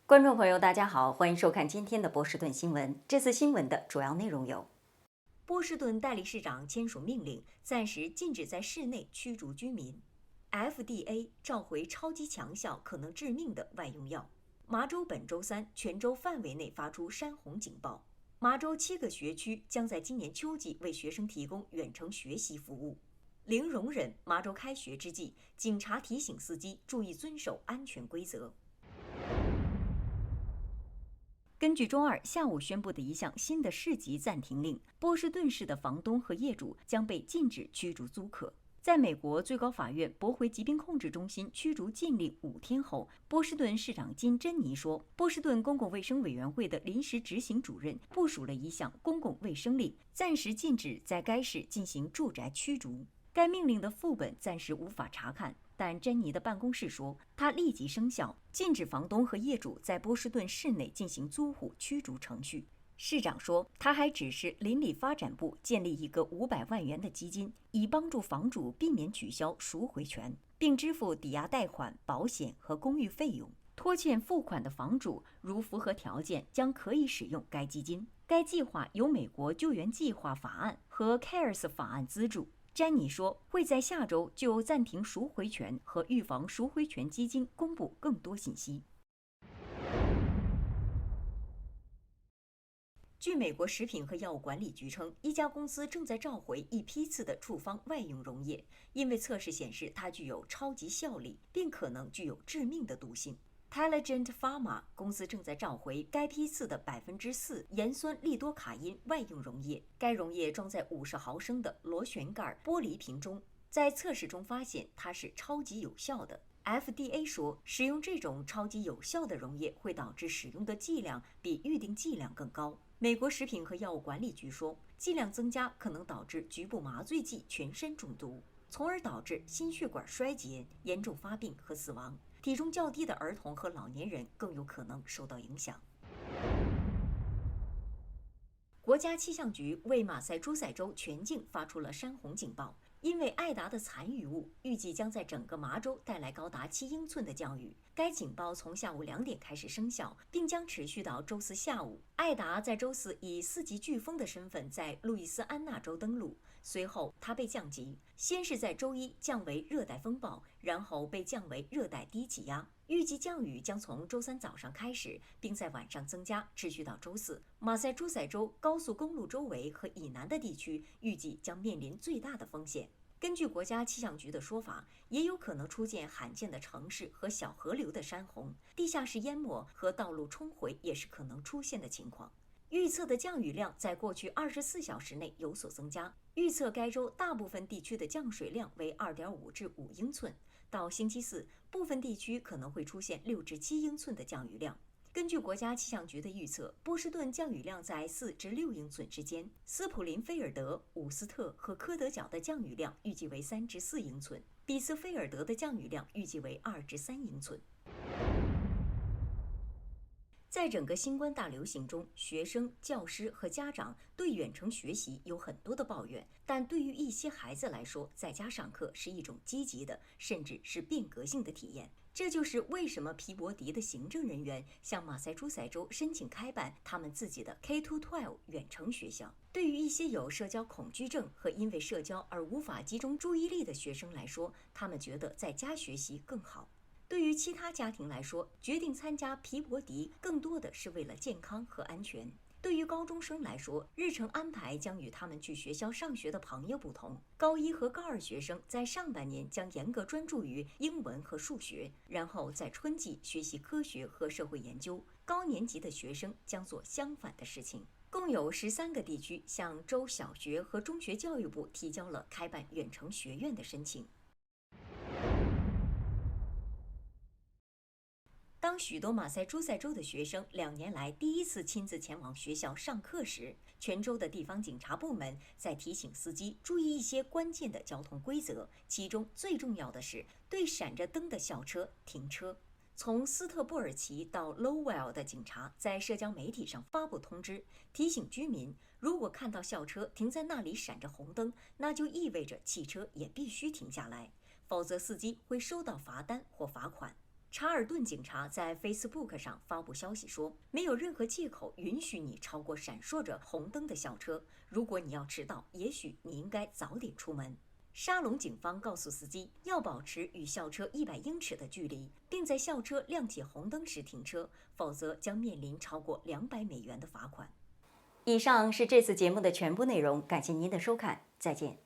观众朋友，大家好，欢迎收看今天的波士顿新闻。这次新闻的主要内容有：波士顿代理市长签署命令，暂时禁止在市内驱逐居民；FDA 召回超级强效、可能致命的外用药；麻州本周三全州范围内发出山洪警报；麻州7个学区将在今年秋季为学生提供远程学习服务；零容忍麻州开学之际，警察提醒司机注意遵守安全规则。根据周二下午宣布的一项新的市级暂停令，波士顿市的房东和业主将被禁止驱逐租客。在美国最高法院驳回疾病控制中心驱逐禁令5天后，波士顿市长金·珍妮说，波士顿公共卫生委员会的临时执行主任部署了一项公共卫生令，暂时禁止在该市进行住宅驱逐。该命令的副本暂时无法查看，但珍妮的办公室说，它立即生效，禁止房东和业主在波士顿市内进行租户驱逐程序。市长说，他还指示邻里发展部建立一个500万元的基金，以帮助房主避免取消赎回权，并支付抵押贷款、保险和公寓费用。拖欠付款的房主如符合条件，将可以使用该基金。该计划由美国救援计划法案和 CARES 法案资助。詹妮说，会在下周就暂停赎回权和预防赎回权基金公布更多信息。据美国食品和药物管理局称，一家公司正在召回一批次的处方外用溶液，因为测试显示它具有超级效力，并可能具有致命的毒性。Teligent Pharma 公司正在召回该批次的4%盐酸利多卡因外用溶液。该溶液装在50毫升的螺旋盖玻璃瓶中，在测试中发现它是超级有效的。FDA 说，使用这种超级有效的溶液会导致使用的剂量比预定剂量更高。美国食品和药物管理局说，剂量增加可能导致局部麻醉剂全身中毒，从而导致心血管衰竭、严重发病和死亡。体重较低的儿童和老年人更有可能受到影响。国家气象局为马赛诸塞州全境发出了山洪警报，因为艾达的残余物预计将在整个麻州带来高达7英寸的降雨。该警报从下午2点开始生效，并将持续到周四下午。艾达在周四以4级飓风的身份在路易斯安那州登陆，随后它被降级，先是在周一降为热带风暴，然后被降为热带低气压。预计降雨将从周三早上开始，并在晚上增加，持续到周四。马赛诸塞州高速公路周围和以南的地区预计将面临最大的风险。根据国家气象局的说法，也有可能出现罕见的城市和小河流的山洪，地下室淹没和道路冲毁也是可能出现的情况。预测的降雨量在过去24小时内有所增加，预测该州大部分地区的降水量为2.5至5英寸。到星期四，部分地区可能会出现6至7英寸的降雨量。根据国家气象局的预测，波士顿降雨量在4至6英寸之间，斯普林菲尔德、伍斯特和科德角的降雨量预计为3至4英寸，比斯菲尔德的降雨量预计为2至3英寸。在整个新冠大流行中，学生、教师和家长对远程学习有很多的抱怨，但对于一些孩子来说，在家上课是一种积极的，甚至是变革性的体验。这就是为什么皮博迪的行政人员向马赛诸塞州申请开办他们自己的 K-12 远程学校。对于一些有社交恐惧症和因为社交而无法集中注意力的学生来说，他们觉得在家学习更好。对于其他家庭来说，决定参加皮博迪更多的是为了健康和安全。对于高中生来说，日程安排将与他们去学校上学的朋友不同。高1和高2学生在上半年将严格专注于英文和数学，然后在春季学习科学和社会研究。高年级的学生将做相反的事情。共有13个地区向州小学和中学教育部提交了开办远程学院的申请。当许多马赛诸塞州的学生2年来第一次亲自前往学校上课时，全州的地方警察部门在提醒司机注意一些关键的交通规则，其中最重要的是对闪着灯的校车停车。从斯特布尔奇到 Lowell 的警察在社交媒体上发布通知，提醒居民，如果看到校车停在那里闪着红灯，那就意味着汽车也必须停下来，否则司机会收到罚单或罚款。查尔顿警察在 Facebook 上发布消息说，没有任何借口允许你超过闪烁着红灯的校车。如果你要迟到，也许你应该早点出门。沙龙警方告诉司机要保持与校车100英尺的距离，并在校车亮起红灯时停车，否则将面临超过$200的罚款。以上是这次节目的全部内容，感谢您的收看，再见。